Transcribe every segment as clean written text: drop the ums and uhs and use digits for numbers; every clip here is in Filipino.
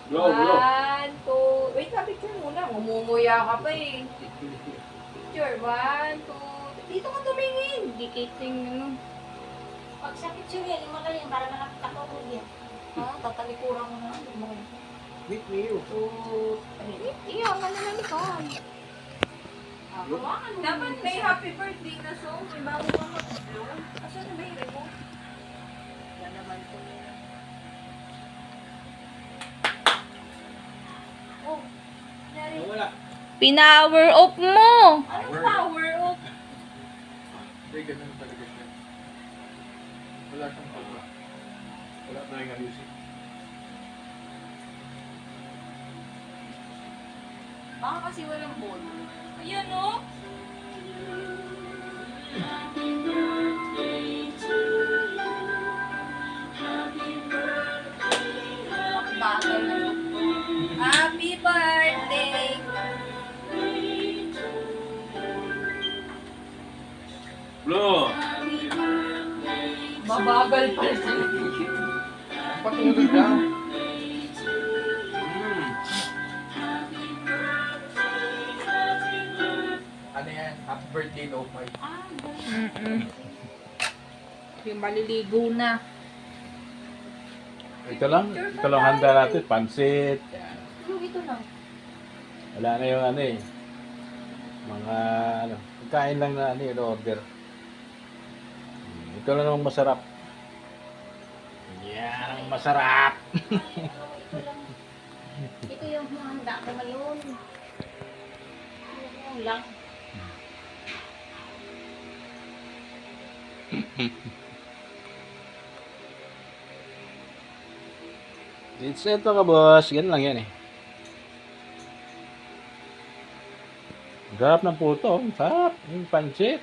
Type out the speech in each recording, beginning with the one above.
Blow, blow. 1, 2. Wait, picture muna. Mamumuya ka pa eh. Picture. 1, 2. Dito ka tumingin. Dikating ano. Pag sa picture yan, mo lang yan para malapit ako ko yan. Tatalikuran mo na. Meet me you. 2, 3. Iyan ka na lang ikaw. Dapat may happy birthday na song. May bago ka mag-blow. Asan na ba yung remote? Yan naman ko yun. Oh, nari. Wala. Pinower off mo! Anong power off? Hindi, ganun talaga siya. Wala siyang pagka. Wala tayong ayusin. Baka kasi walang ball. Ayan o! Bakal na doktor. Happy birthday! Blow! Mabagal pala sila. Patulog lang. Ano yan? Happy birthday, no fight. Yung maliligo na. Ito lang handa natin, pansit. Ito lang. Wala na yung ano eh. Mga ano, pagkain lang na ano yung order. Ito lang namang masarap. Yan ang masarap. Ito yung handa ko ngayon. Yung lang. It's ito ka boss, ganun lang yan eh. Ang sarap ng puto, ang sarap. Yung pansit.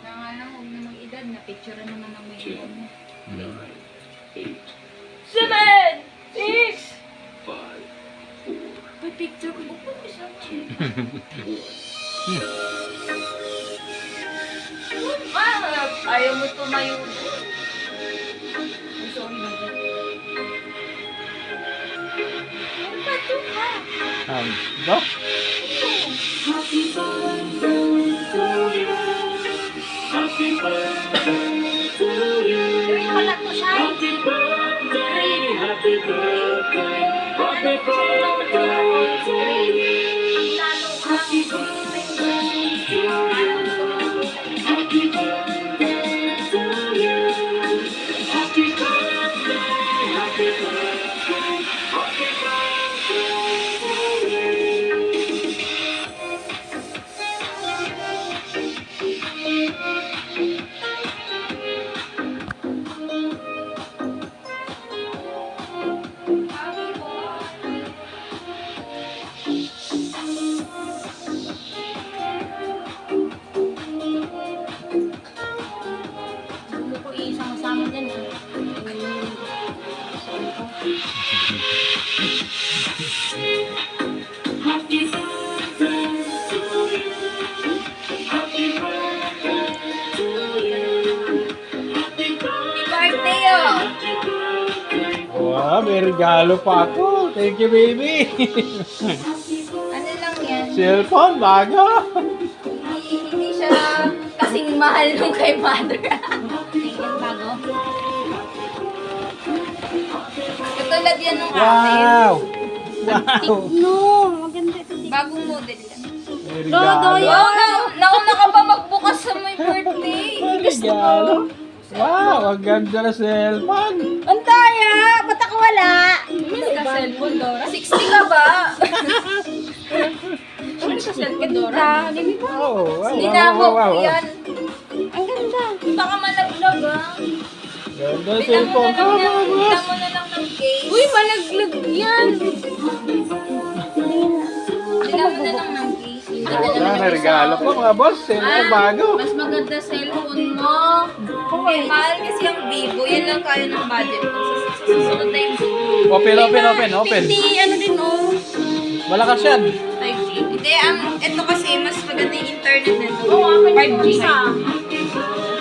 Nga lang, huwag na mag-edad. Na-picture naman ang may edad. 8, 7! 6! 5, 4, may picture ko po isa. Ayaw mo tumayo. Sorry na. Ano ba ito ha? Go. Gawin ko lang to siya. Gusto ko isang kasama dyan. Happy birthday oh! Wow, may regalo pa ako. Thank you, baby. Ano lang yan? Cellphone, bago. Hindi siya kasing mahal nung kay mother. Tingin bago. Katulad yan nung akin. Wow. Wow. No, maganda ito. Bagong model yan. May regalo. Wow, nauna ka pa magbukas sa my birthday. May regalo. Wow, ang ganda na cellphone. Ang daya! Ba't ako wala? Miss ka cellphone, Dora? 60 ka ba? Miss ka cellphone, Dora? Hindi ba? Oh, wow, Hindi wow, na wow, ako wow, wow. yan. Ang ganda. Baka malaglag ah. Ganda Bilang mo na na cellphone. lang Oh, ng, boss. bilang mo na lang ng case. Uy, malaglag yan. Bilang mo na lang ng case. Hindi ka na Ganda, lang may regalo po mga boss. Cellphone bago. Mas maganda cellphone mo. Okay, mahal kasi ang Vivo. Yan lang kaya ng budget ko. Sa susunod na yung Vivo. Open. Hindi, ano din oh. Malakas yan. 5G. Hindi, ito kasi mas maganda yung internet na ito. Oo, akin 5G. isa.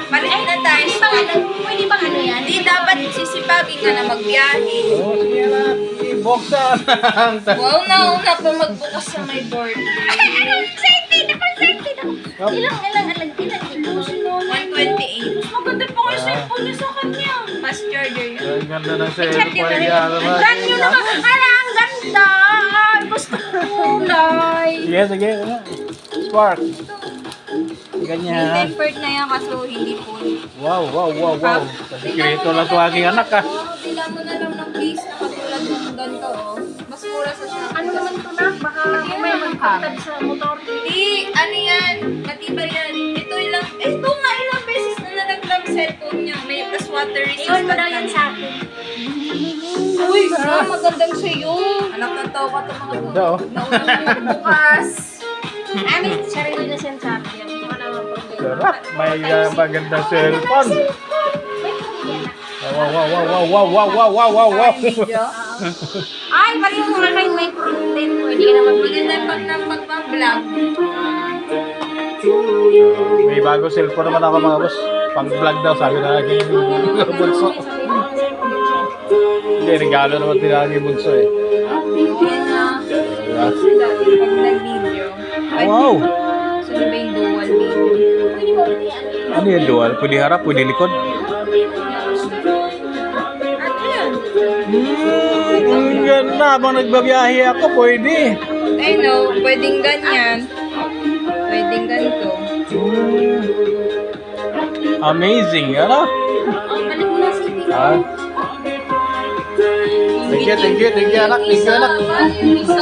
Palit na tayo. Pwede bang ano yan? Hindi, dapat sisipagin ka na magbiyahe. Oh, sige na. Buksan. Wow, nauna pa magbukas sa my board. Excited ako, excited ako. Yup. Ilang. 128. Maganda pa nga yung cellphone niya sa kanya. Fast charger yun. Ang ganda ng Chat cellphone yun. niya. Brand new naman. Ala, ang ganda. Ay, gusto ko kulay. Sige, sige. Spark. Ganyan. May tempered na yan kaso hindi full. Wow, wow, wow, wow. Kasi ito lang ito aking anak ah. Bila mo na lang ng case na katulad ng ganito, oh. Mas mura sa Shopee. Ano naman ito na? Baka may magpatad sa motor. Hindi, ano yan? Matibay yan. Ito ilang, ito nga ilang beses na nalaglag cellphone niya. May plus water resistant. Iwan mo daw yan sa akin. Uy, magandang sa'yo. Anak ng tao ka ito mga Ganda oh. nauna na magbukas. Amin, sarili na siya sa akin. Wala naman problema. Sarap. May magandang cellphone. May problema. Wow, wow, wow, wow, wow, wow, wow, wow, wow, wow. Video. Ay, pareho mo nga kayo may content. Pwede ka na magbigay. Maganda pag nagpag-vlog. May bago cellphone naman ako mga boss. Pang vlog daw, sabi na aking bunso. Hindi, regalo naman din aking bunso eh. Yan na. Yeah. Pag nag-video. Wow! So, di ba yung dual video? Pwede mo yan. Ano yung dual? Pwede harap, pwede likod? Ano yun? Ang ganda. Habang nagbabiyahe ako, pwede. I know, pwedeng ganyan. Pwedeng ganito. Amazing, ano? Ang balik mo na si Tito. Ah. Thank you, anak. Thank you, anak. Yung isa,